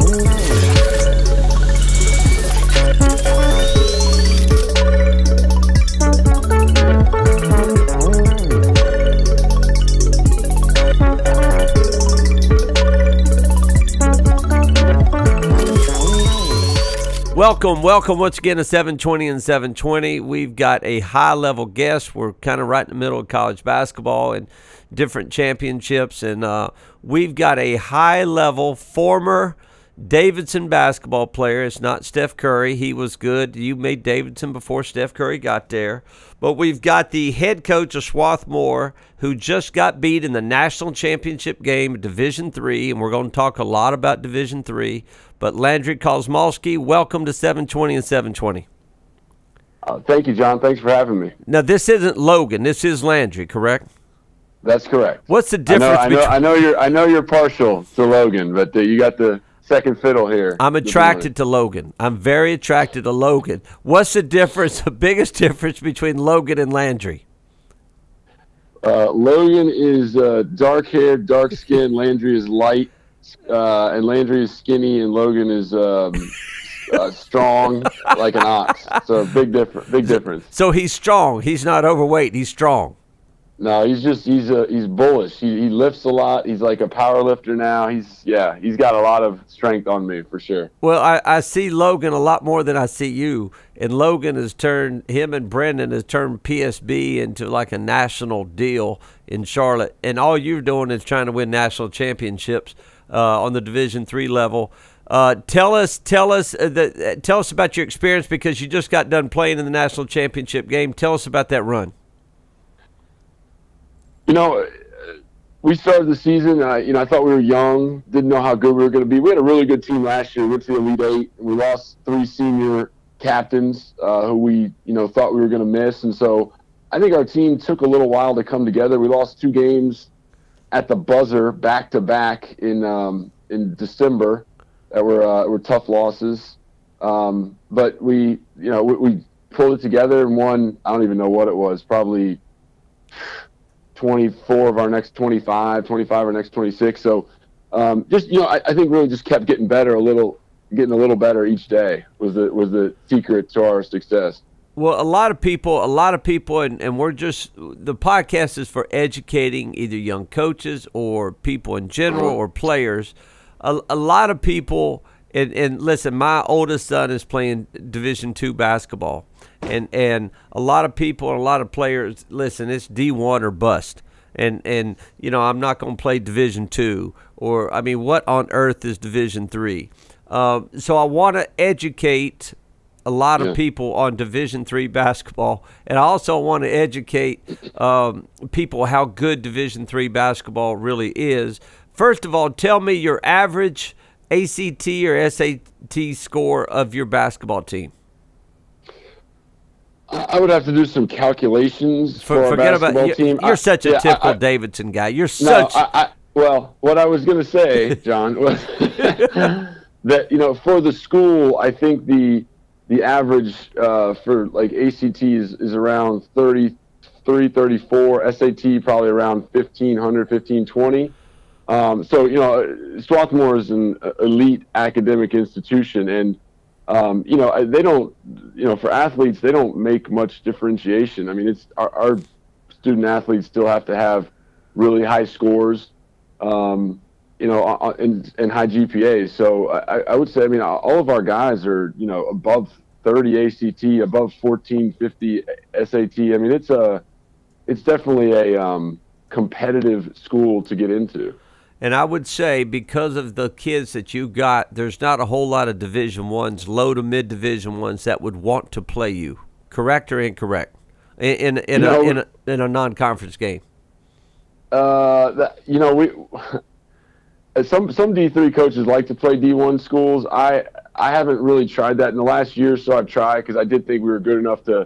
Welcome once again to 720 and 720. We've got a high-level guest. We're kind of right in the middle of college basketball and different championships, and we've got a high-level former Davidson basketball player. It's not Steph Curry. He was good. You made Davidson before Steph Curry got there. But we've got the head coach of Swarthmore, who just got beat in the national championship game at Division III, and we're going to talk a lot about Division III. But Landry Kosmalski, welcome to 720 and 720. Thank you, John. Thanks for having me. Now, this isn't Logan. This is Landry, correct? That's correct. What's the difference? I know you're partial to Logan, but you got the second fiddle here. I'm attracted to Logan. I'm very attracted to Logan. What's the difference, the biggest difference between Logan and Landry? Logan is dark-haired, dark-skinned. Landry is light, and Landry is skinny, and Logan is strong like an ox. So big difference. So he's strong. He's not overweight. He's strong. No, he's bullish. He lifts a lot. He's like a power lifter now. He's got a lot of strength on me for sure. Well, I see Logan a lot more than I see you. And Logan him and Brendan has turned PSB into like a national deal in Charlotte. And all you're doing is trying to win national championships on the Division III level. Tell us about your experience, because you just got done playing in the national championship game. Tell us about that run. You know, we started the season, I thought we were young, didn't know how good we were going to be. We had a really good team last year. We went to the Elite Eight, and we lost 3 senior captains who we, thought we were going to miss. And so I think our team took a little while to come together. We lost 2 games at the buzzer back-to-back in December that were tough losses. But we pulled it together and won, I don't even know what it was, probably 24 of our next 25 of our next 26. So I think really just kept getting better getting a little better each day was the secret to our success. Well, a lot of people, and we're just, the podcast is for educating either young coaches or people in general or players. A lot of people, and listen, my oldest son is playing Division II basketball. And a lot of people and a lot of players, listen, it's D1 or bust. And I'm not going to play Division II, or, I mean, what on earth is Division III? So I want to educate a lot of people on Division III basketball, and I also want to educate people how good Division III basketball really is. First of all, tell me your average ACT or SAT score of your basketball team. I would have to do some calculations for our basketball team. You're such a typical Davidson guy. You're such. Well, what I was going to say, John, was that for the school, I think the average for like ACT is around 33, 34. SAT probably around 1,500, 1,520. So Swarthmore is an elite academic institution, and they don't, for athletes, they don't make much differentiation. I mean, it's our student athletes still have to have really high scores, and high GPAs. So I would say, I mean, all of our guys are, above 30 ACT, above 1450 SAT. I mean, it's definitely a competitive school to get into. And I would say, because of the kids that you got, there's not a whole lot of Division I's, low to mid Division I's, that would want to play you. Correct or incorrect? In a non-conference game. Some D3 coaches like to play D1 schools. I haven't really tried that in the last year or so. I've tried because I did think we were good enough to,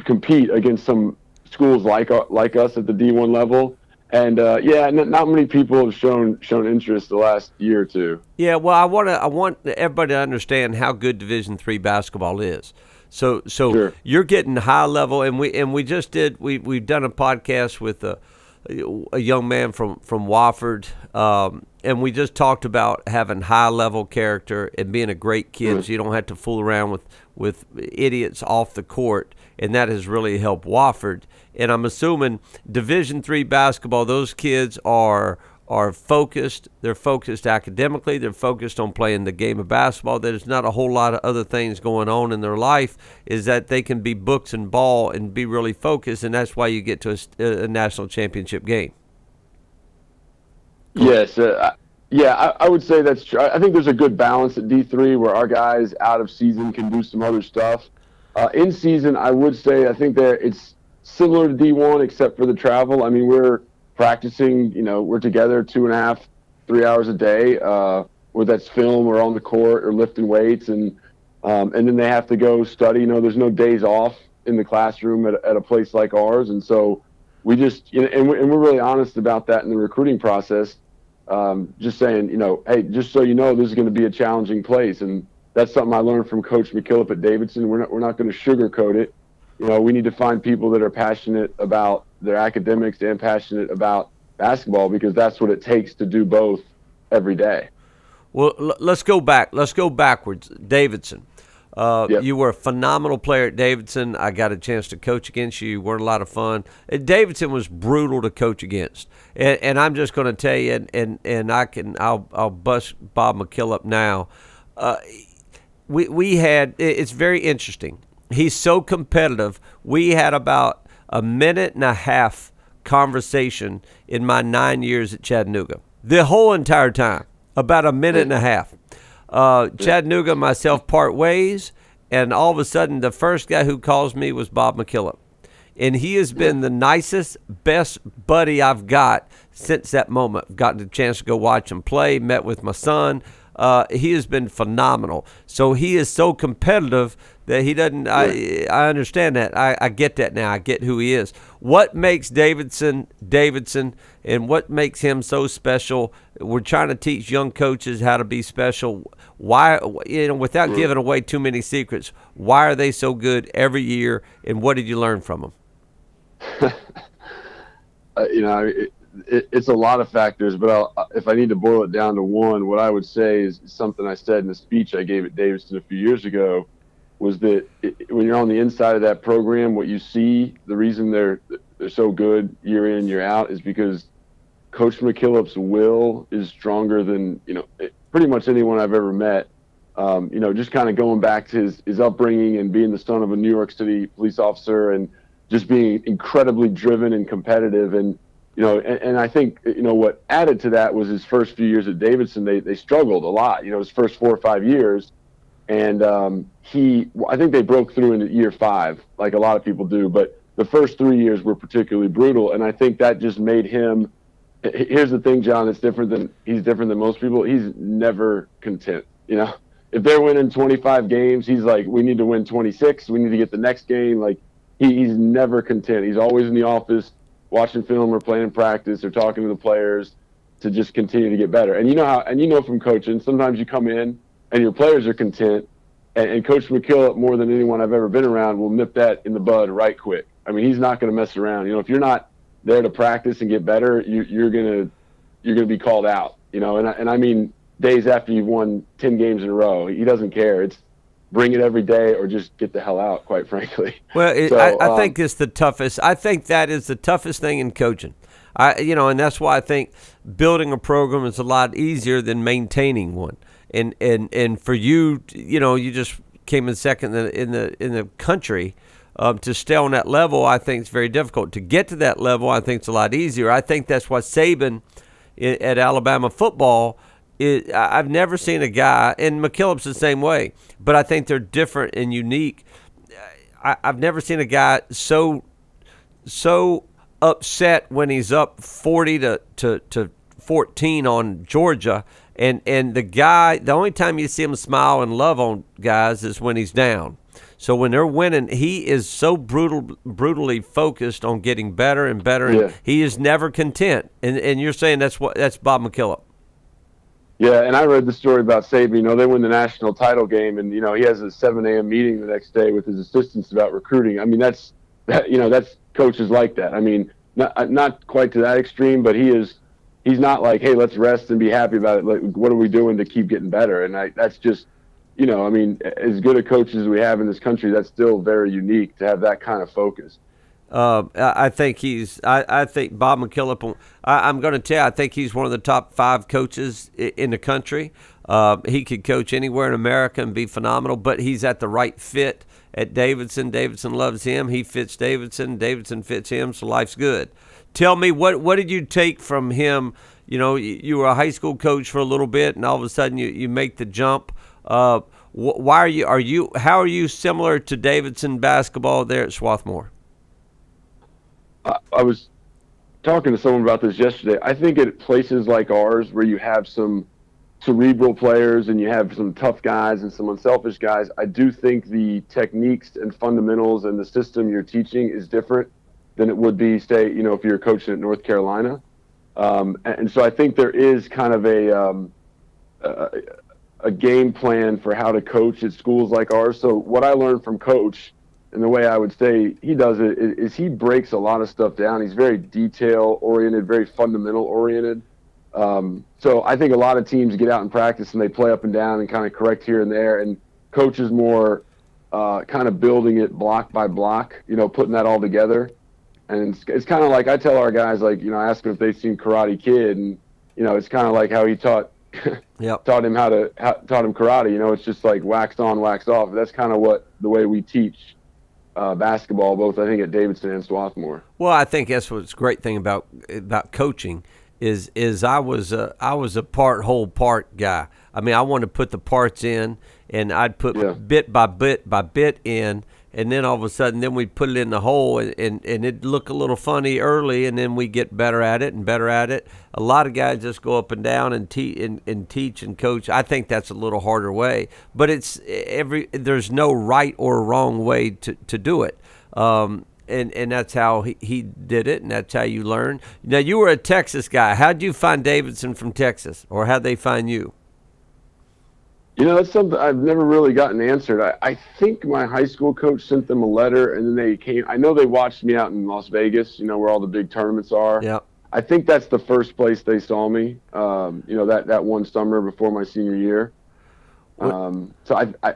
compete against some schools like us at the D1 level. And not many people have shown interest the last year or two. Yeah, well, I want everybody to understand how good Division III basketball is. So sure. You're getting high level, and we've done a podcast with a young man from Wofford, and we just talked about having high-level character and being a great kid, so you don't have to fool around with idiots off the court, and that has really helped Wofford. And I'm assuming Division III basketball, those kids are focused. They're focused academically. They're focused on playing the game of basketball. There's not a whole lot of other things going on in their life, is that they can be books and ball and be really focused, and that's why you get to a national championship game. Yes. I would say that's true. I think there's a good balance at D3 where our guys out of season can do some other stuff. In season, I would say I think that it's similar to D1 except for the travel. I mean, we're practicing, we're together 2.5, 3 hours a day, whether that's film or on the court or lifting weights, and then they have to go study. There's no days off in the classroom at a place like ours, and so we just, and we're really honest about that in the recruiting process. Just saying, hey, just so you know, this is going to be a challenging place, and that's something I learned from Coach McKillop at Davidson. We're not going to sugarcoat it. We need to find people that are passionate about their academics and passionate about basketball, because that's what it takes to do both every day. Well, let's go back. Let's go backwards. Davidson. Yep. You were a phenomenal player at Davidson. I got a chance to coach against you. You were a lot of fun. Davidson was brutal to coach against, and I'm just going to tell you, and I'll bust Bob McKillop now. We had, it's very interesting. He's so competitive. We had about a 1.5-minute conversation in my 9 years at Chattanooga. The whole entire time, about a 1.5 minutes. Chattanooga and myself part ways, and all of a sudden the first guy who calls me was Bob McKillop. And he has been the nicest, best buddy I've got since that moment. I've gotten the chance to go watch him play, met with my son. He has been phenomenal. So he is so competitive that he doesn't, I understand that. I get that now. I get who he is. What makes Davidson, and what makes him so special? We're trying to teach young coaches how to be special. Why, without giving away too many secrets, why are they so good every year, and what did you learn from them? It's a lot of factors, but if I need to boil it down to one, what I would say is something I said in a speech I gave at Davidson a few years ago, was that when you're on the inside of that program, what you see, the reason they're so good year in, year out, is because Coach McKillop's will is stronger than, pretty much anyone I've ever met. Just kind of going back to his upbringing and being the son of a New York City police officer, and just being incredibly driven and competitive. And I think, what added to that was his first few years at Davidson, they struggled a lot, his first 4 or 5 years. And I think they broke through in year 5, like a lot of people do. But the first 3 years were particularly brutal. And I think that just made him, here's the thing, John, he's different than most people. He's never content. If they're winning 25 games, he's like, we need to win 26. We need to get the next game. Like, he's never content. He's always in the office, watching film or playing practice or talking to the players to just continue to get better. And from coaching, sometimes you come in and your players are content, and Coach McKillop, more than anyone I've ever been around, will nip that in the bud right quick. I mean, he's not going to mess around. If you're not there to practice and get better, you're gonna be called out. And I mean, days after you've won 10 games in a row, he doesn't care. It's bring it every day or just get the hell out, quite frankly. Well, I think it's the toughest. I think that is the toughest thing in coaching. And that's why I think building a program is a lot easier than maintaining one. And for you, you just came in second in the country. To stay on that level, I think it's very difficult. To get to that level, I think it's a lot easier. I think that's why Saban at Alabama football, I've never seen a guy, and McKillop's the same way, but I think they're different and unique. I've never seen a guy so upset when he's up 40 to 14 on Georgia, and the only time you see him smile and love on guys is when he's down. So when they're winning, he is so brutally focused on getting better and better, and he is never content. And you're saying that's Bob McKillop. Yeah, and I read the story about Saban. They win the national title game, and he has a 7 a.m. meeting the next day with his assistants about recruiting. I mean, that's coaches like that. I mean, not quite to that extreme, but he's not like, hey, let's rest and be happy about it. Like, what are we doing to keep getting better? And that's just, I mean, as good a coach as we have in this country, that's still very unique to have that kind of focus. I think I think Bob McKillop. I'm going to tell you, I think he's one of the top 5 coaches in the country. He could coach anywhere in America and be phenomenal, but he's at the right fit at Davidson. Davidson loves him. He fits Davidson. Davidson fits him, so life's good. Tell me, what did you take from him? You were a high school coach for a little bit, and all of a sudden you make the jump. Why how are you similar to Davidson basketball there at Swarthmore? I was talking to someone about this yesterday. I think at places like ours where you have some cerebral players and you have some tough guys and some unselfish guys, I do think the techniques and fundamentals and the system you're teaching is different than it would be, say, if you're coaching at North Carolina. And so I think there is kind of a game plan for how to coach at schools like ours. So what I learned from Coach, and the way I would say he does it, is he breaks a lot of stuff down. He's very detail-oriented, very fundamental-oriented. So I think a lot of teams get out in practice and they play up and down and kind of correct here and there. And Coach is more kind of building it block by block, putting that all together. And it's kind of like I tell our guys, like, I ask them if they've seen Karate Kid, and it's kind of like how he taught taught him karate. It's just like wax on, wax off. That's kind of the way we teach basketball, both I think at Davidson and Swarthmore. Well, I think that's what's great thing about coaching is I was a whole part guy. I mean, I wanted to put the parts in, and I'd put bit by bit in, and then all of a sudden, then we'd put it in the hole, and it'd look a little funny early, and then we get better at it and better at it. A lot of guys just go up and down and teach and coach. I think that's a little harder way, but there's no right or wrong way to do it. And that's how he did it, and that's how you learn. Now, you were a Texas guy. How'd you find Davidson from Texas, or how'd they find you? That's something I've never really gotten answered. I think my high school coach sent them a letter, and then they came. I know they watched me out in Las Vegas, where all the big tournaments are. Yeah. I think that's the first place they saw me, that one summer before my senior year. So I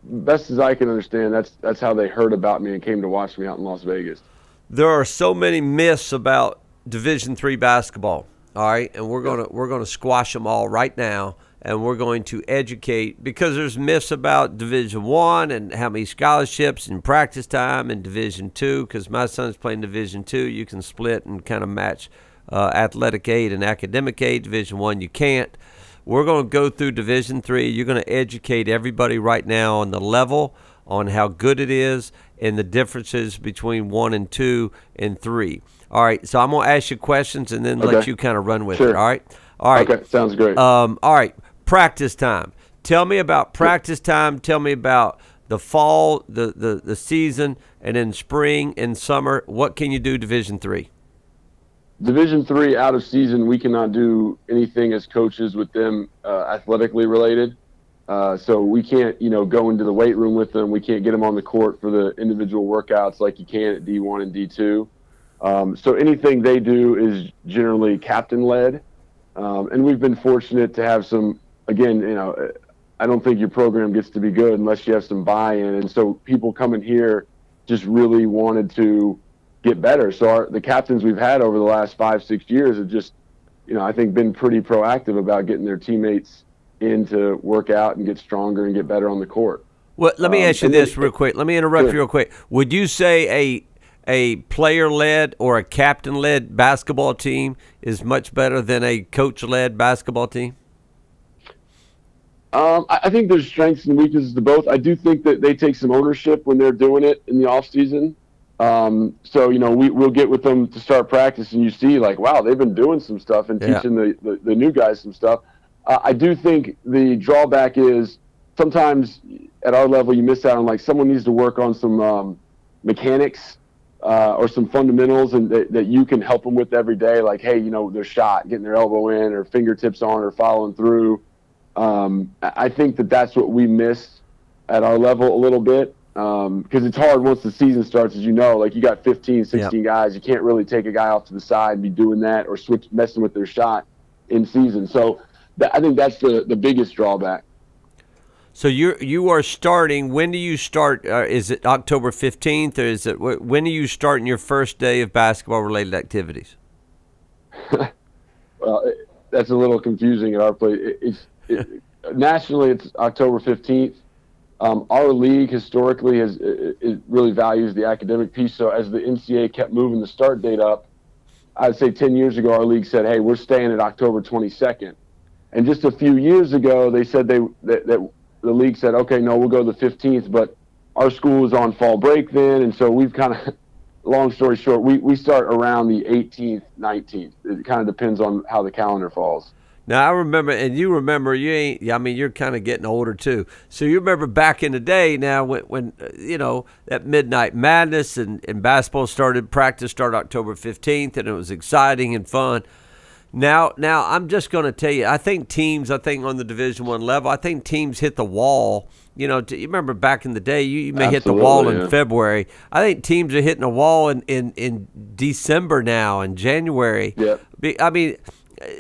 best as I can understand, that's how they heard about me and came to watch me out in Las Vegas. There are so many myths about Division III basketball. All right, and we're gonna squash them all right now, and we're going to educate, because there's myths about Division I and how many scholarships and practice time, and Division II. Because my son's playing Division II, you can split and kind of match athletic aid and academic aid. Division I, you can't. We're going to go through Division III. You're going to educate everybody right now on the level, on how good it is, and the differences between 1 and 2 and 3. All right, so I'm going to ask you questions and then let you kind of run with it, all right? All right. Okay, sounds great. All right, practice time. Tell me about practice time. Tell me about the fall, the season, and then spring and summer. What can you do Division III? Division III, out of season, we cannot do anything as coaches with them athletically related. So we can't, go into the weight room with them. We can't get them on the court for the individual workouts like you can at D1 and D2. So anything they do is generally captain-led. And we've been fortunate to have some, again, I don't think your program gets to be good unless you have some buy-in. And so people coming here just really wanted to get better. So the captains we've had over the last 5-6 years have just, I think been pretty proactive about getting their teammates in to work out and get stronger and get better on the court. Well, let me ask you this real quick. Let me interrupt you real quick. Would you say a player-led or a captain-led basketball team is much better than a coach-led basketball team? I think there's strengths and weaknesses to both. I do think that they take some ownership when they're doing it in the off-season. So, we'll get with them to start practice, and you see, like, wow, they've been doing some stuff and teaching the new guys some stuff. I do think the drawback is sometimes at our level you miss out on, like, someone needs to work on some mechanics or some fundamentals and that you can help them with every day, like, hey, their shot, getting their elbow in or fingertips on or following through. I think that's what we miss at our level a little bit. because it's hard once the season starts, as you know. Like, you got 15, 16 guys. You can't really take a guy off to the side and be doing that or messing with their shot in season. So I think that's the biggest drawback. So you are starting. When do you start? Is it October 15th, or is it when do you start in your first day of basketball related activities? Well, that's a little confusing at our place. Nationally, it's October 15th. Our league historically it really values the academic piece. So as the NCAA kept moving the start date up, I'd say 10 years ago, our league said, hey, we're staying at October 22nd. And just a few years ago, they said that the league said, okay, no, we'll go the 15th. But our school was on fall break then. And so we've kind of, long story short, we start around the 18th, 19th. It kind of depends on how the calendar falls. Now, I remember, and you remember, I mean, you're kind of getting older too. So you remember back in the day now when you know, that Midnight Madness and basketball practice started October 15th, and it was exciting and fun. Now I'm just going to tell you, I think on the Division I level, I think teams hit the wall. You know, you remember back in the day, you may hit the wall in February. I think teams are hitting a wall in December now, in January. Yep. I mean,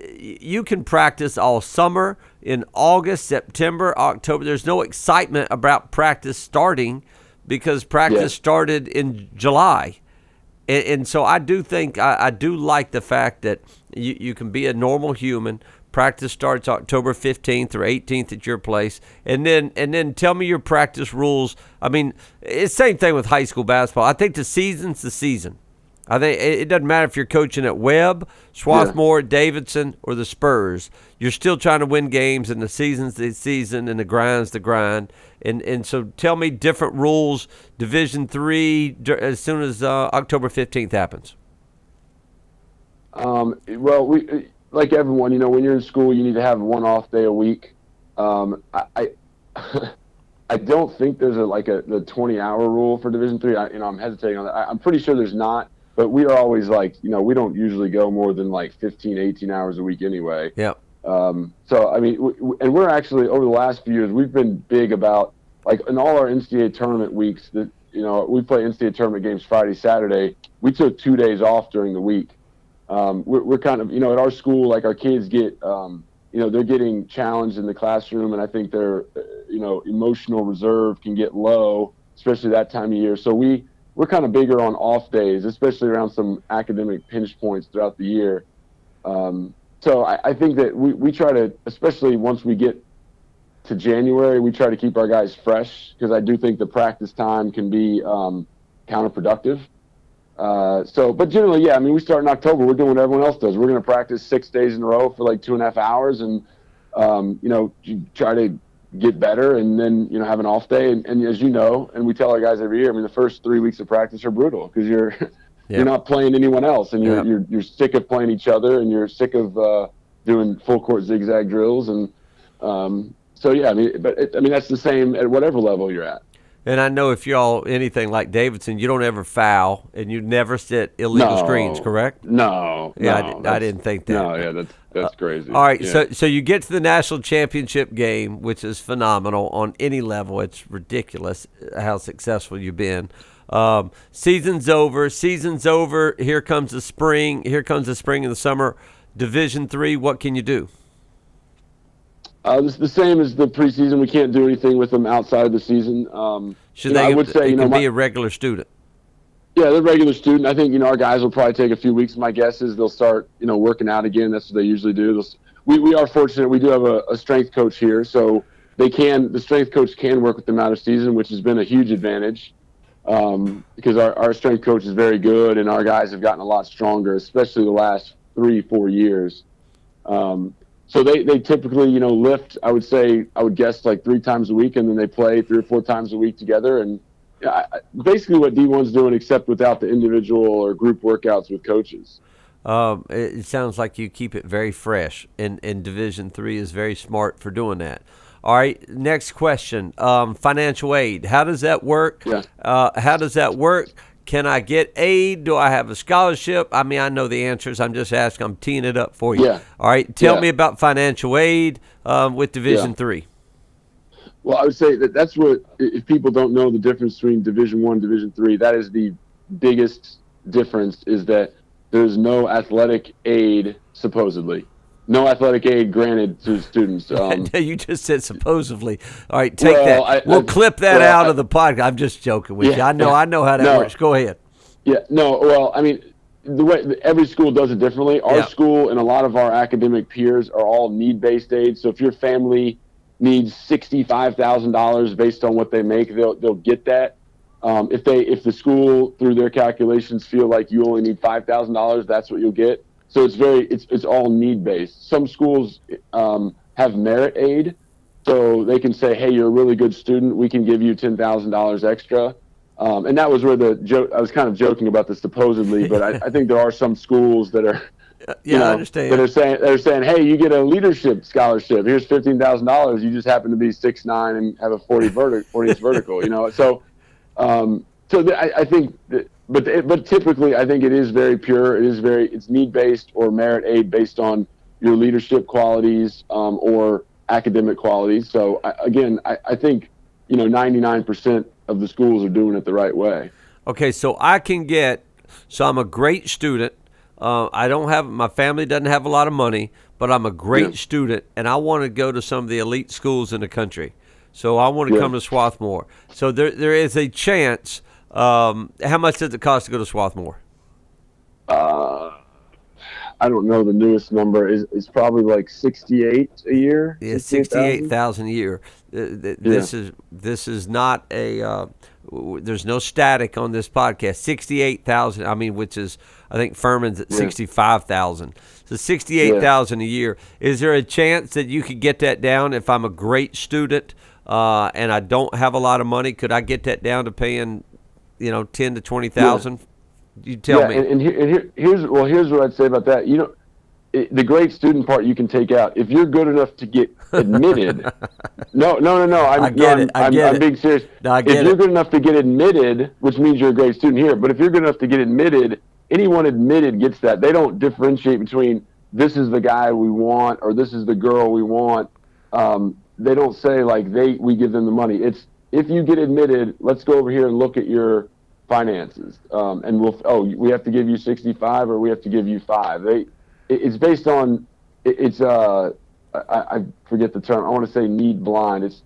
you can practice all summer, in August, September, October. There's no excitement about practice starting because practice started in July. And so I do think, I do like the fact that you can be a normal human. Practice starts October 15th or 18th at your place. And then tell me your practice rules. I mean, it's the same thing with high school basketball. I think the season's the season. I think it doesn't matter if you're coaching at Webb, Swarthmore, Davidson, or the Spurs. You're still trying to win games, and the season's the season, and the grind's the grind. And so tell me different rules, Division III, as soon as October 15th happens. Well, we like everyone, you know, when you're in school, you need to have one off day a week. I don't think there's the 20-hour rule for Division III. I'm hesitating on that. I'm pretty sure there's not. But we are always we don't usually go more than 15, 18 hours a week anyway. Yeah. So, I mean, we're actually, over the last few years, we've been big about, in all our NCAA tournament weeks, that, you know, we play NCAA tournament games Friday, Saturday. We took 2 days off during the week. We're kind of, you know, at our school, our kids get, you know, they're getting challenged in the classroom, and I think their, you know, emotional reserve can get low, especially that time of year. So we're kind of bigger on off days, especially around some academic pinch points throughout the year. So I think that we try to, especially once we get to January, we try to keep our guys fresh, because I do think the practice time can be counterproductive. But generally, yeah, I mean, we start in October. We're doing what everyone else does. We're going to practice 6 days in a row for 2.5 hours, and you know, you try to get better, and then, you know, have an off day. And as you know, and we tell our guys every year, I mean, the first 3 weeks of practice are brutal, because you're not playing anyone else, and you're sick of playing each other, and you're sick of doing full court zigzag drills, and so yeah, I mean, that's the same at whatever level you're at. And I know if y'all anything like Davidson, you don't ever foul, and you never set illegal screens, correct? No. Yeah, I didn't think that. No, yeah, that's crazy. All right, yeah. so you get to the national championship game, which is phenomenal on any level. It's ridiculous how successful you've been. Season's over. Here comes the spring. And the summer. Division III. What can you do? It's the same as the preseason. We can't do anything with them outside of the season. I would say, be a regular student. Yeah, they're a regular student. I think, you know, our guys will probably take a few weeks. My guess is they'll start, you know, working out again. That's what they usually do. We are fortunate. We do have a strength coach here, so the strength coach can work with them out of season, which has been a huge advantage, because our strength coach is very good, and our guys have gotten a lot stronger, especially the last 3-4 years. So they typically, you know, lift, I would guess 3 times a week, and then they play 3 or 4 times a week together. And basically what D1's doing, except without the individual or group workouts with coaches. It sounds like you keep it very fresh, and Division III is very smart for doing that. All right, next question. Financial aid. How does that work? Yeah. How does that work? Can I get aid? Do I have a scholarship? I mean, I know the answers. I'm just asking. I'm teeing it up for you. Yeah. All right. Tell me about financial aid with Division III. Well, I would say that's what, if people don't know the difference between Division I, Division III, that is the biggest difference, is that there's no athletic aid, supposedly. No athletic aid granted to students. You just said supposedly. All right, take that. We'll clip that out of the podcast. I'm just joking with you. I know how that works. Go ahead. Yeah, no, well, I mean, the way every school does it differently. Our school and a lot of our academic peers are all need-based aid. So if your family needs $65,000 based on what they make, they'll get that. If the school through their calculations feel like you only need $5,000, that's what you'll get. So it's all need based. Some schools have merit aid, so they can say, hey, you're a really good student, we can give you $10,000 extra. And that was where I was kind of joking about this supposedly, but I think there are some schools that are I understand. That are saying, hey, you get a leadership scholarship. Here's $15,000. You just happen to be 6'9" and have a 40 inch vertical. So I think that, but typically I think it is very pure. It's need based or merit aid based on your leadership qualities or academic qualities. So I think 99% of the schools are doing it the right way. Okay, so I'm a great student. My family doesn't have a lot of money, but I'm a great student, and I want to go to some of the elite schools in the country. So I want to come to Swarthmore. So there is a chance. How much does it cost to go to Swarthmore? I don't know the newest number. It's probably like 68 a year. Yeah, 68,000 a year. This is not a. There's no static on this podcast. 68,000. I mean, which is, I think Furman's at 65,000. So 68,000 a year. Is there a chance that you could get that down if I'm a great student and I don't have a lot of money? Could I get that down to paying, 10 to 20,000? You tell me. And here's what I'd say about that. The great student part you can take out. If you're good enough to get admitted, no. I'm being serious. No, if you're good enough to get admitted, which means you're a great student here, but if you're good enough to get admitted, anyone admitted gets that. They don't differentiate between this is the guy we want or this is the girl we want. They don't say like we give them the money. It's if you get admitted, let's go over here and look at your finances, and we have to give you 65 or we have to give you 5. It's based on I forget the term. I want to say need blind. It's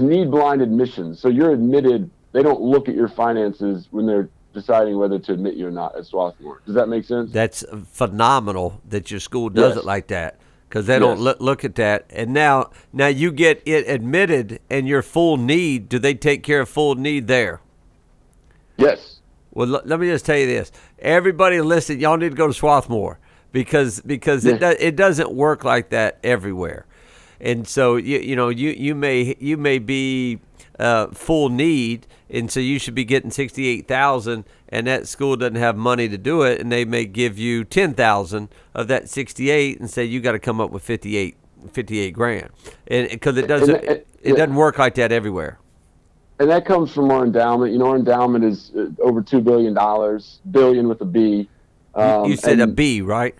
need blind admission. So you're admitted. They don't look at your finances when they're deciding whether to admit you or not at Swarthmore. Does that make sense? That's phenomenal that your school does it like that, because they don't look at that. And now you get it admitted and your full need. Do they take care of full need there? Yes. Well, let me just tell you this. Everybody listen, y'all need to go to Swarthmore because it doesn't work like that everywhere. And so you may be full need, and so you should be getting 68,000, and that school doesn't have money to do it, and they may give you 10,000 of that 68 and say you got to come up with 58 grand, and because it doesn't work like that everywhere. And that comes from our endowment. Our endowment is over $2 billion, billion with a B. You said a B, right?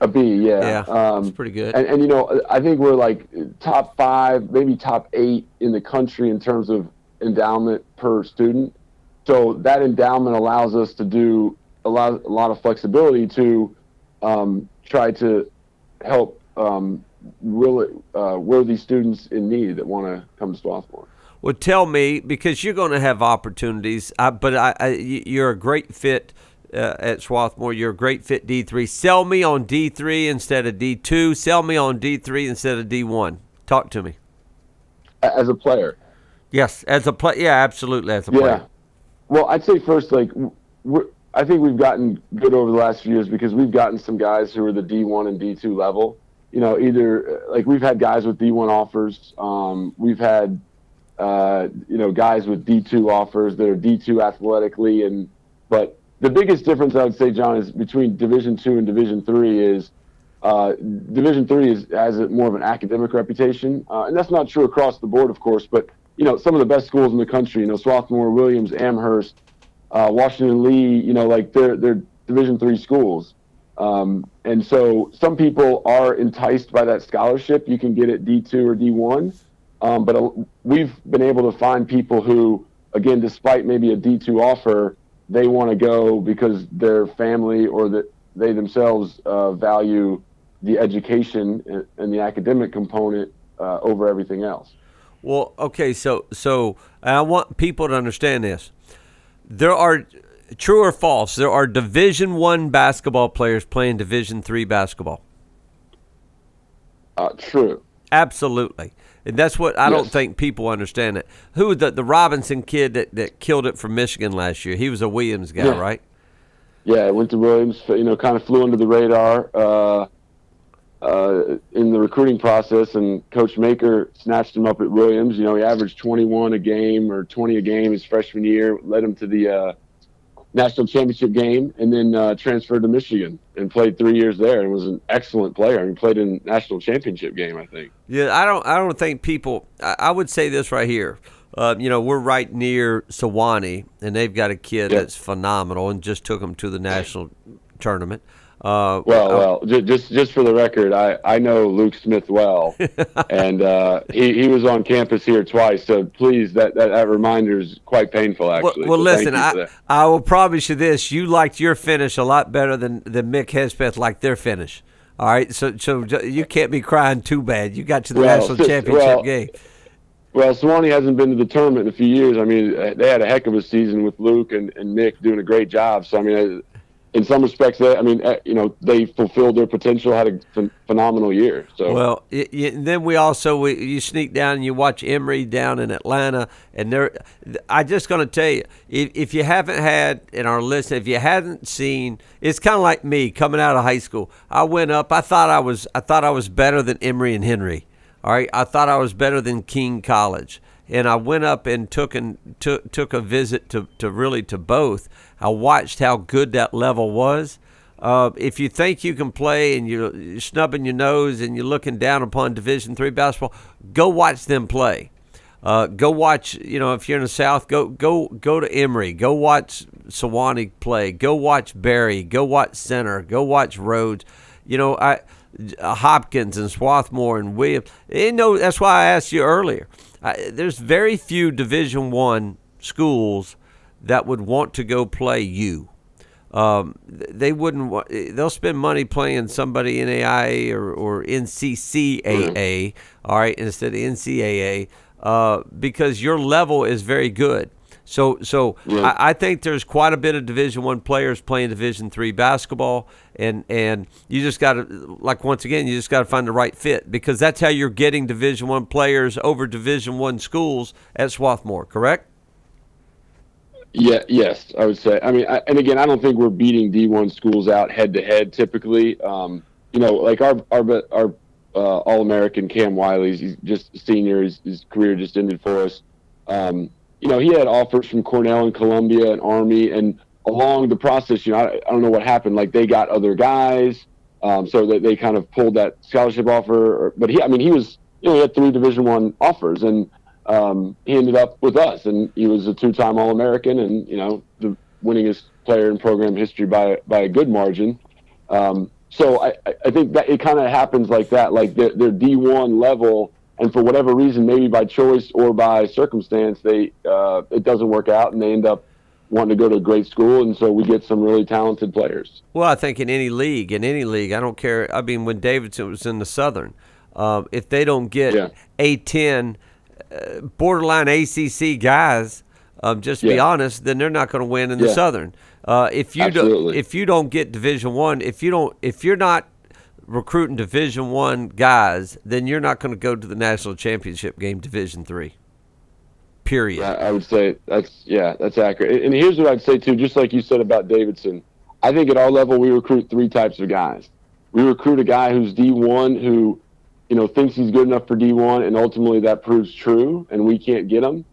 A B, yeah. Yeah, that's pretty good. And I think we're like top 5, maybe top 8 in the country in terms of endowment per student. So that endowment allows us to do a lot of flexibility to try to help worthy students in need that want to come to Swarthmore. Well, tell me, because you're going to have opportunities, but you're a great fit at Swarthmore. You're a great fit D3. Sell me on D3 instead of D2. Sell me on D3 instead of D1. Talk to me. As a player? Yes, as a player. Yeah, absolutely, as a player. Yeah. Well, I'd say first, I think we've gotten good over the last few years because we've gotten some guys who are the D1 and D2 level. Either we've had guys with D1 offers. We've had guys with D2 offers that are D2 athletically, but the biggest difference I would say, John, is between Division II and Division III is Division III has more of an academic reputation, and that's not true across the board, of course. But some of the best schools in the country, Swarthmore, Williams, Amherst, Washington Lee, they're Division III schools, and so some people are enticed by that scholarship. You can get it D2 or D1. But we've been able to find people who, again, despite maybe a D2 offer, they want to go because their family or that they themselves value the education and the academic component over everything else. Well, okay, so I want people to understand this. There are, true or false, there are Division I basketball players playing Division III basketball. True. Absolutely. And that's what I don't think people understand. That. Who was the Robinson kid that killed it for Michigan last year? He was a Williams guy, right? Yeah, I went to Williams, kind of flew under the radar in the recruiting process, and Coach Maker snatched him up at Williams. He averaged 21 a game or 20 a game his freshman year, led him to the national championship game, and then transferred to Michigan and played 3 years there and was an excellent player. He played in national championship game, I think. Yeah, I don't think people. I would say this right here. We're right near Sewanee, and they've got a kid that's phenomenal, and just took them to the national tournament. Just for the record, I know Luke Smith well, and he was on campus here twice. So please, that reminder is quite painful, actually. Well, listen, I will promise you this: you liked your finish a lot better than Mick Hespeth liked their finish. All right, so you can't be crying too bad. You got to the national championship game. Well, Sewanee hasn't been to the tournament in a few years. I mean, they had a heck of a season with Luke and Mick doing a great job. So I mean. In some respects, they fulfilled their potential, had a phenomenal year. So well, then you sneak down and you watch Emory down in Atlanta, and I just going to tell you, if you haven't had in our list, if you hadn't seen, it's kind of like me coming out of high school. I went up. I thought I was better than Emory and Henry. All right, I thought I was better than King College. And I went up and took a visit to both. I watched how good that level was. If you think you can play and you're snubbing your nose and you're looking down upon Division III basketball, go watch them play. Go watch. If you're in the South, go to Emory. Go watch Sewanee play. Go watch Barry. Go watch Center. Go watch Rhodes. Hopkins and Swarthmore and Williams. That's why I asked you earlier. There's very few Division I schools that would want to go play you. They wouldn't. They'll spend money playing somebody NAIA or NCCAA, all right, instead of NCAA, because your level is very good. So I think there's quite a bit of Division I players playing Division III basketball, and you just got to, once again, you just got to find the right fit, because that's how you're getting Division I players over Division I schools at Swarthmore, correct? Yeah, yes, I would say. I mean, and again, I don't think we're beating D1 schools out head to head typically. Like our All-American Cam Wiley, he's just a senior. His career just ended for us. He had offers from Cornell and Columbia and Army, and along the process, I don't know what happened. Like, they got other guys, so that they kind of pulled that scholarship offer. But he was, he had 3 Division I offers, and he ended up with us, and he was a 2-time All-American, and the winningest player in program history by a good margin. So I think that it kind of happens like that, like their D1 level. And for whatever reason, maybe by choice or by circumstance, it doesn't work out, and they end up wanting to go to a great school, and so we get some really talented players. Well, I think in any league, I don't care. I mean, when Davidson was in the Southern, if they don't get A10, borderline ACC guys, just to be honest, then they're not going to win in the Southern. If you don't get Division I, if you're not recruiting Division I guys, then you're not going to go to the national championship game, Division III. Period. I would say that's accurate. And here's what I'd say too, just like you said about Davidson. I think at our level we recruit 3 types of guys. We recruit a guy who's D1 who, thinks he's good enough for D1, and ultimately that proves true, and we can't get him.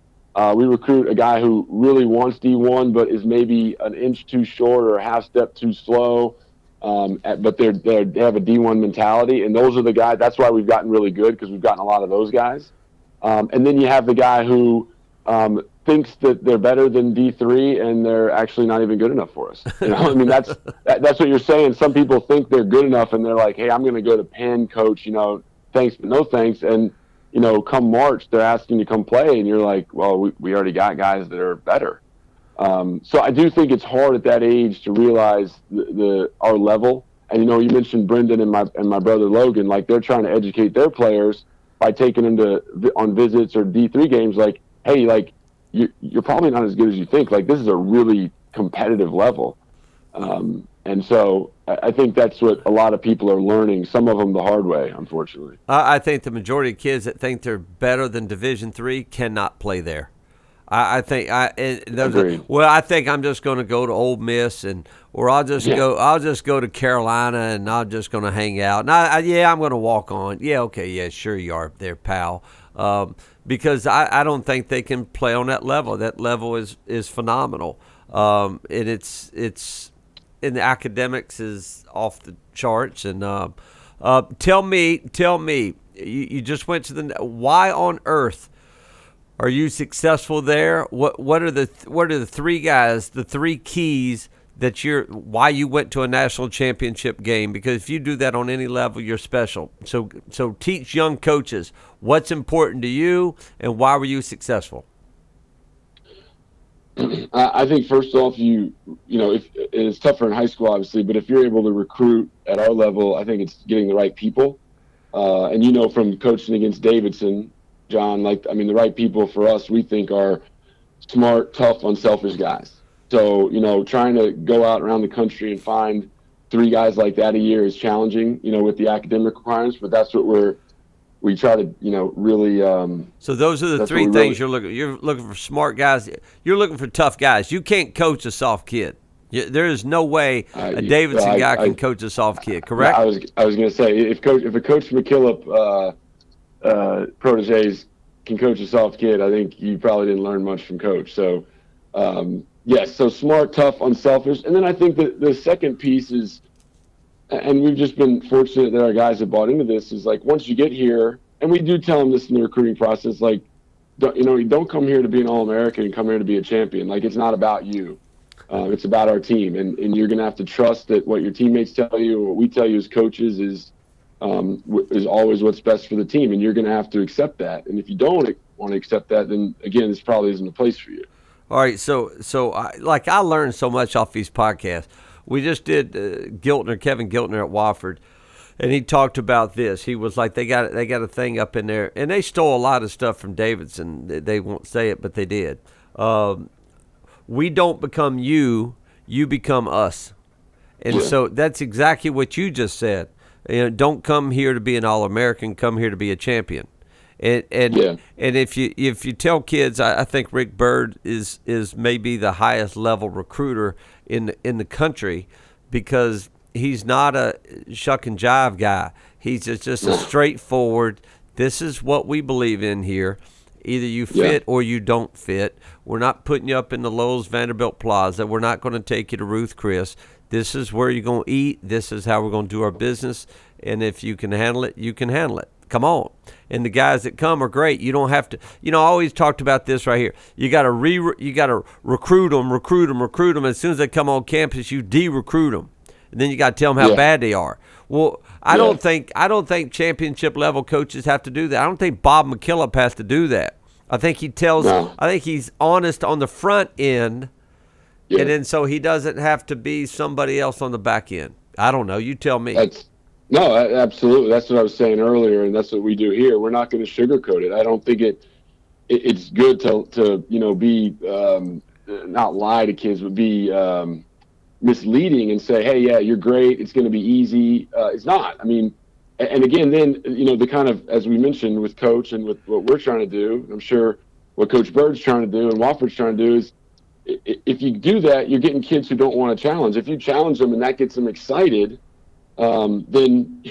We recruit a guy who really wants D1, but is maybe an inch too short or a half step too slow. But they have a D1 mentality, and those are the guys. That's why we've gotten really good, because we've gotten a lot of those guys. And then you have the guy who thinks that they're better than D3, and they're actually not even good enough for us. That's what you're saying. Some people think they're good enough, and they're like, "Hey, I'm going to go to Penn, coach. Thanks, but no thanks." And come March, they're asking to come play, and you're like, well, we already got guys that are better. So I do think it's hard at that age to realize our level. And you mentioned Brendan and my brother Logan, like they're trying to educate their players by taking them on visits or D3 games. Like, hey, like you're probably not as good as you think. Like this is a really competitive level. And so I think that's what a lot of people are learning, some of them the hard way, unfortunately. I think the majority of kids that think they're better than Division III cannot play there. I think I'm just going to go to Ole Miss or I'll just go to Carolina and I'm just going to hang out. And I'm going to walk on. Yeah, okay, yeah, sure you are there, pal. Because I don't think they can play on that level. That level is phenomenal. And it's in the academics is off the charts. And tell me, you just went to why on earth are you successful there? What are the three guys, the three keys that why you went to a national championship game? Because if you do that on any level, you're special. So teach young coaches what's important to you and why were you successful? I think first off, if it's tougher in high school, obviously, but if you're able to recruit at our level, I think it's getting the right people. And from coaching against Davidson, John, the right people for us, we think are smart, tough, unselfish guys. So, trying to go out around the country and find three guys like that a year is challenging, with the academic requirements, but that's what we try to, really. So those are the three things you're looking for: smart guys. You're looking for tough guys. You can't coach a soft kid. There is no way a Davidson guy can coach a soft kid. Correct? I was going to say if a Coach McKillop proteges can coach a soft kid, I think you probably didn't learn much from Coach. So, yes, so smart, tough, unselfish. And then I think that the second piece is, and we've just been fortunate that our guys have bought into this, is like once you get here, and we do tell them this in the recruiting process, like, don't come here to be an All-American, come here to be a champion. Like, it's not about you. It's about our team. And you're going to have to trust that what your teammates tell you or what we tell you as coaches is always what's best for the team. And you're going to have to accept that. And if you don't want to accept that, then, again, this probably isn't a place for you. All right, so I learned so much off these podcasts. We just did Kevin Giltner at Wofford, and he talked about this. He was like, they got a thing up in there, and they stole a lot of stuff from Davidson. They won't say it, but they did. We don't become you become us. And so that's exactly what you just said. Don't come here to be an All-American, come here to be a champion. And if you tell kids, I think Rick Byrd is maybe the highest level recruiter in the country, because he's not a shuck and jive guy. He's just a straightforward, this is what we believe in here. Either you fit or you don't fit. We're not putting you up in the Lowe's Vanderbilt Plaza. We're not going to take you to Ruth Chris. This is where you're going to eat. This is how we're going to do our business. And if you can handle it, you can handle it. Come on. And the guys that come are great. You don't have to, I always talked about this right here. You got to recruit them. As soon as they come on campus, you de-recruit them. And then you got to tell them how bad they are. Well, I don't think championship level coaches have to do that. I don't think Bob McKillop has to do that. I think I think he's honest on the front end, and then so he doesn't have to be somebody else on the back end. I don't know. You tell me. No, absolutely. That's what I was saying earlier, and that's what we do here. We're not going to sugarcoat it. I don't think it's good to be not lie to kids, but be misleading and say, hey, yeah, you're great, it's going to be easy. It's not. I mean, and again, then, the kind of, as we mentioned with Coach and with what we're trying to do, I'm sure what Coach Bird's trying to do and Wofford's trying to do is, if you do that, you're getting kids who don't want to challenge. If you challenge them and that gets them excited, then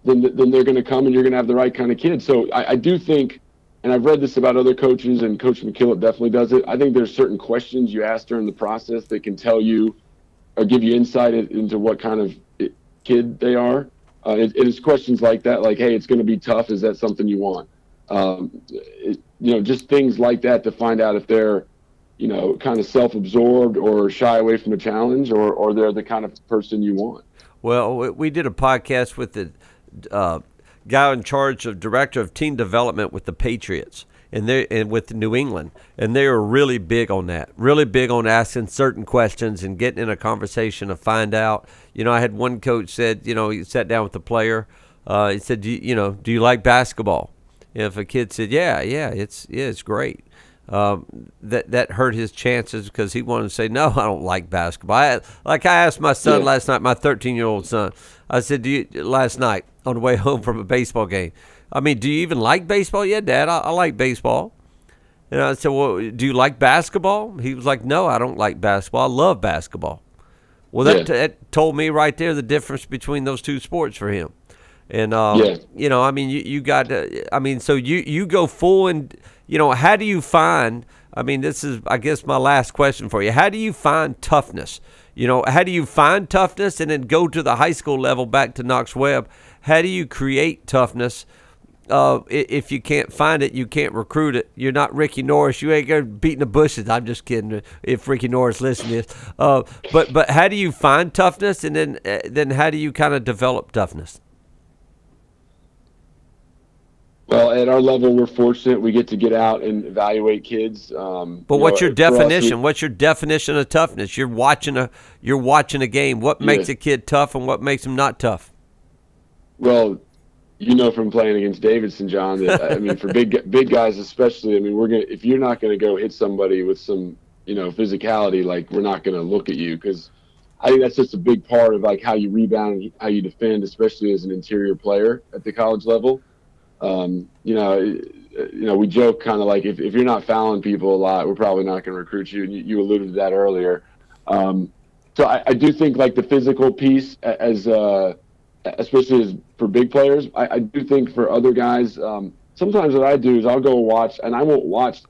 they're going to come and you're going to have the right kind of kids. So I do think, and I've read this about other coaches, and Coach McKillop definitely does it, I think there's certain questions you ask during the process that can tell you or give you insight into what kind of kid they are. It is questions like that, like, hey, it's going to be tough. Is that something you want? Just things like that to find out if they're, kind of self-absorbed or shy away from a challenge, or they're the kind of person you want. Well, we did a podcast with the guy in charge of director of team development with the Patriots and with New England, and they are really big on that, really big on asking certain questions and getting in a conversation to find out. I had one coach said, he sat down with the player. He said, do you like basketball? If a kid said, yeah, it's great. That hurt his chances because he wanted to say, no, I don't like basketball. I asked my son last night, my 13-year-old son, I said, last night on the way home from a baseball game, do you even like baseball? Yeah, Dad, I like baseball. And I said, well, do you like basketball? He was like, no, I don't like basketball. I love basketball. Well, that told me right there the difference between those two sports for him. And, you got to, so you go full and, how do you find, this is, I guess, my last question for you. How do you find toughness? How do you find toughness and then go to the high school level back to Knox Webb? How do you create toughness? If you can't find it, you can't recruit it. You're not Ricky Norris. You ain't going beating the bushes. I'm just kidding. If Ricky Norris listens to this, but how do you find toughness, and then how do you kind of develop toughness? Well, at our level, we're fortunate. We get to get out and evaluate kids. But what's your definition? What's your definition of toughness? You're watching a game. What makes a kid tough, and what makes him not tough? Well, from playing against Davidson, John, that for big guys especially, if you're not going to go hit somebody with some physicality, like, we're not going to look at you, because I think that's just a big part of like how you rebound, how you defend, especially as an interior player at the college level. We joke kind of like if you're not fouling people a lot, we're probably not going to recruit you. And you alluded to that earlier. So I do think like the physical piece, especially as for big players, I do think for other guys, sometimes what I do is I'll go watch, and I won't watch,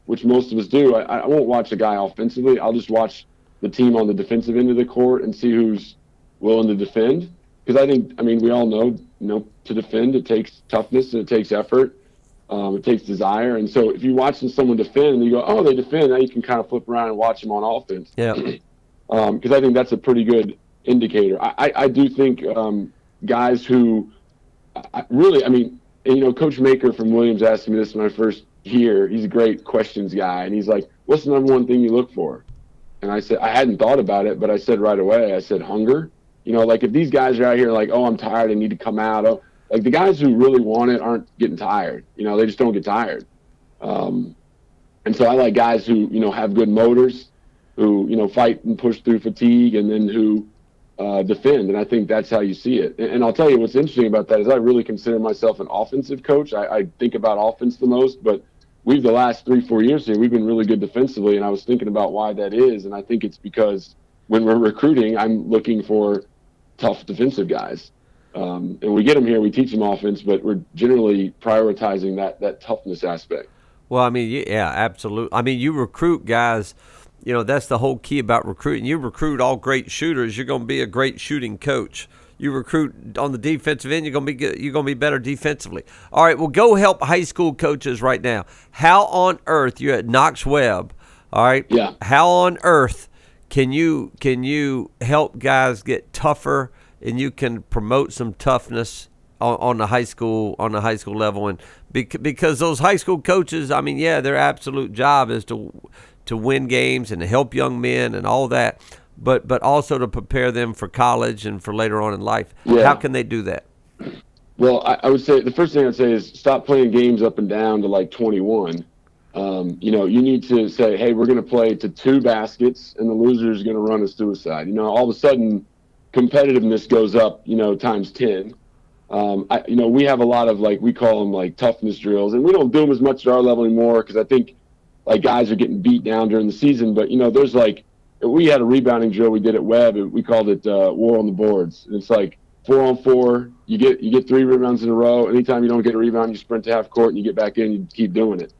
which most of us do. I won't watch a guy offensively. I'll just watch the team on the defensive end of the court and see who's willing to defend. Because I think, we all know, to defend, it takes toughness and it takes effort. It takes desire. And so if you're watching someone defend and you go, oh, they defend, now you can kind of flip around and watch them on offense. Yeah. Because I think that's a pretty good indicator. I do think guys who Coach Maker from Williams asked me this my first year. He's a great questions guy. And he's like, what's the number one thing you look for? And I said, I hadn't thought about it, but I said right away, I said, hunger. Like if these guys are out here like, oh, I'm tired, I need to come out. Oh, like the guys who really want it aren't getting tired. They just don't get tired. And so I like guys who, have good motors, who, fight and push through fatigue, and then who defend. And I think that's how you see it. And I'll tell you what's interesting about that is I really consider myself an offensive coach. I think about offense the most, but the last 3-4 years here, we've been really good defensively. And I was thinking about why that is. And I think it's because when we're recruiting, I'm looking for tough defensive guys. And we get them here, we teach them offense, but we're generally prioritizing that toughness aspect. Well, yeah, absolutely. You recruit guys, that's the whole key about recruiting. You recruit all great shooters, you're going to be a great shooting coach. You recruit on the defensive end, you're going to be good, you're going to be better defensively. All right, well, go help high school coaches right now. How on earth, you're at Knox Webb, all right? Yeah. How on earth can you help guys get tougher, and you can promote some toughness on the high school level? And because those high school coaches, their absolute job is to win games and to help young men and all that, but also to prepare them for college and for later on in life. Yeah. How can they do that? Well, I would say the first thing I'd say is stop playing games up and down to like 21. You need to say, hey, we're going to play to 2 baskets, and the loser is going to run a suicide. All of a sudden, competitiveness goes up, times 10. We have a lot of, like, we call them, like, toughness drills, and we don't do them as much at our level anymore because I think, like, guys are getting beat down during the season. But, there's, like, we had a rebounding drill we did at Webb, and we called it War on the Boards. And it's like 4-on-4, you get 3 rebounds in a row. Anytime you don't get a rebound, you sprint to half court, and you get back in, you keep doing it.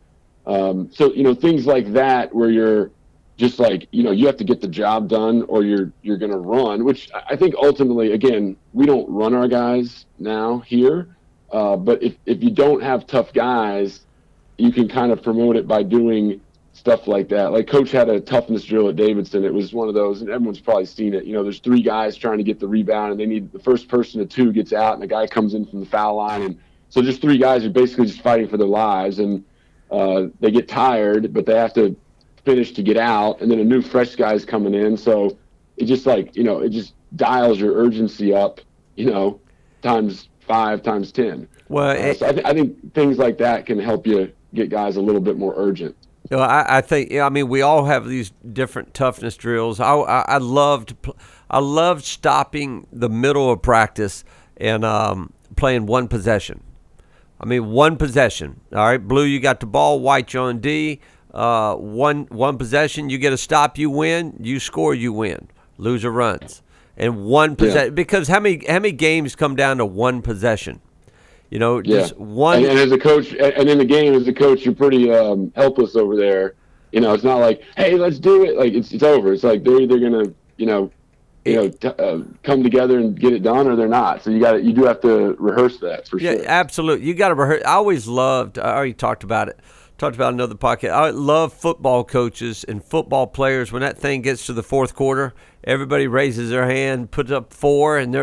So things like that where you're just like, you have to get the job done or you're going to run, which I think ultimately, again, we don't run our guys now here. But if you don't have tough guys, you can kind of promote it by doing stuff like that. Like Coach had a toughness drill at Davidson. It was one of those, and everyone's probably seen it. You know, there's 3 guys trying to get the rebound, and they need the first person to 2 gets out, and a guy comes in from the foul line, and so just 3 guys are basically just fighting for their lives, and they get tired, but they have to finish to get out, and then a new fresh guy's coming in, so it just like, you know, it just dials your urgency up, you know, times 5, times 10. Well, so I think things like that can help you get guys a little bit more urgent. You know, I think, I mean, we all have these different toughness drills. I loved stopping the middle of practice and playing one possession. I mean, one possession. All right, Blue, you got the ball. White, you're on D. One possession, you get a stop, you win. You score, you win. Loser runs. And one possession, because how many games come down to one possession? You know, just one. And as a coach, and in the game as a coach, you're pretty helpless over there. You know, it's not like, hey, let's do it. Like it's over. It's like they're either gonna, come together and get it done, or they're not. So you do have to rehearse that for sure. Yeah, absolutely. You got to rehearse. I always loved. I already talked about it. Talked about another podcast. I love football coaches and football players. When that thing gets to the fourth quarter, everybody raises their hand, puts up 4, and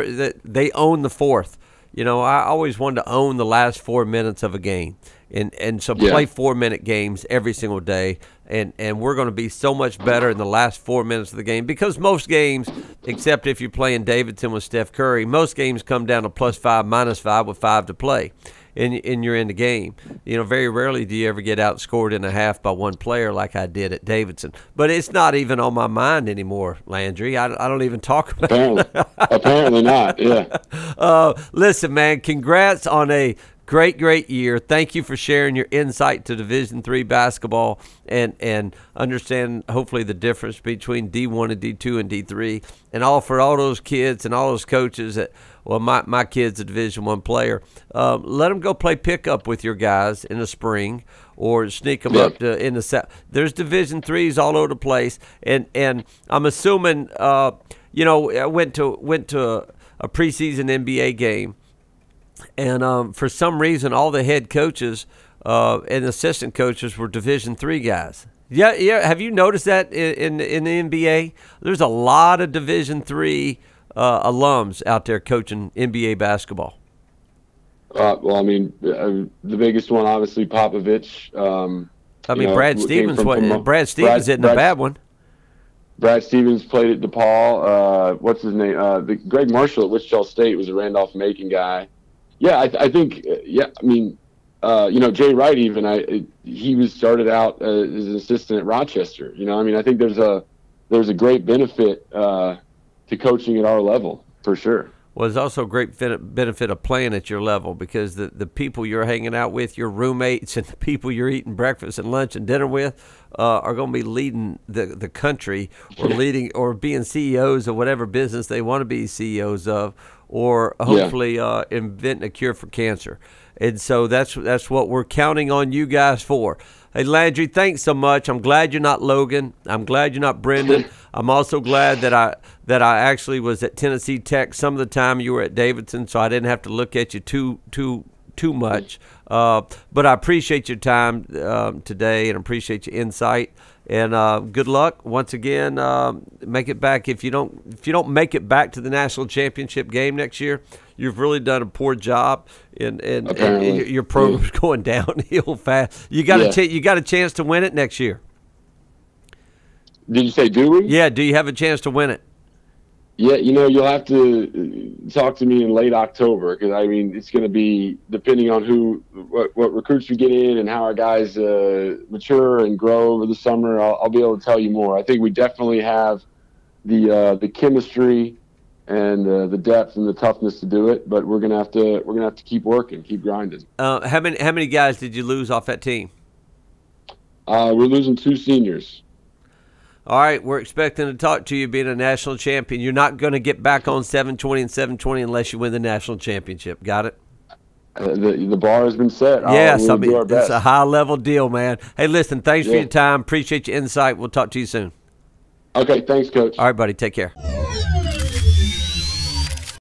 they own the fourth. You know, I always wanted to own the last 4 minutes of a game, and so play 4-minute games every single day, and we're going to be so much better in the last 4 minutes of the game, because most games, except if you're playing Davidson with Steph Curry, most games come down to +5, -5 with 5 to play. And you're in the game. You know, very rarely do you ever get outscored in a half by one player like I did at Davidson. But it's not even on my mind anymore, Landry. I don't even talk about it. Apparently not, yeah. Listen, man, congrats on a great year. Thank you for sharing your insight to Division III basketball and understand, hopefully, the difference between D1 and D2 and D3. And for all those kids and all those coaches that, well, my kid's a Division I player. Let them go play pickup with your guys in the spring, or sneak them up in the south. There's Division IIIs all over the place, and I'm assuming, I went to a preseason NBA game, and for some reason, all the head coaches and assistant coaches were Division III guys. Yeah. Have you noticed that in the NBA? There's a lot of Division III alums out there coaching NBA basketball. Well, I mean, the biggest one, obviously, Popovich. Brad Stevens. Brad Stevens isn't a bad one. Brad Stevens played at DePaul. What's his name? Greg Marshall at Wichita State was a Randolph-Macon guy. Yeah, I think. I mean, Jay Wright even. He started out as an assistant at Rochester. You know, I mean, I think there's a great benefit to coaching at our level, for sure. Well, there's also a great benefit of playing at your level, because the people you're hanging out with, your roommates, and the people you're eating breakfast and lunch and dinner with are going to be leading the country, or being CEOs of whatever business they want to be CEOs of, or hopefully inventing a cure for cancer. And so that's what we're counting on you guys for. Hey, Landry, thanks so much. I'm glad you're not Logan. I'm glad you're not Brendan. I'm also glad that I actually was at Tennessee Tech some of the time you were at Davidson, so I didn't have to look at you too much. But I appreciate your time today, and appreciate your insight. And good luck once again. Make it back. If you don't make it back to the national championship game next year, you've really done a poor job, and your program's going downhill fast. You got a chance to win it next year. Did you say, do we? Yeah. Do you have a chance to win it? Yeah, you'll have to talk to me in late October, because I mean, it's going to be depending on what recruits we get in and how our guys mature and grow over the summer. I'll be able to tell you more. I think we definitely have the chemistry and the depth and the toughness to do it, but we're gonna have to keep working, keep grinding. How many guys did you lose off that team? We're losing 2 seniors. All right, we're expecting to talk to you being a national champion. You're not going to get back on 720 and 720 unless you win the national championship. Got it? The bar has been set. Yes, I mean, it's a high-level deal, man. Hey, listen, thanks for your time. Appreciate your insight. We'll talk to you soon. Okay, thanks, Coach. All right, buddy, take care.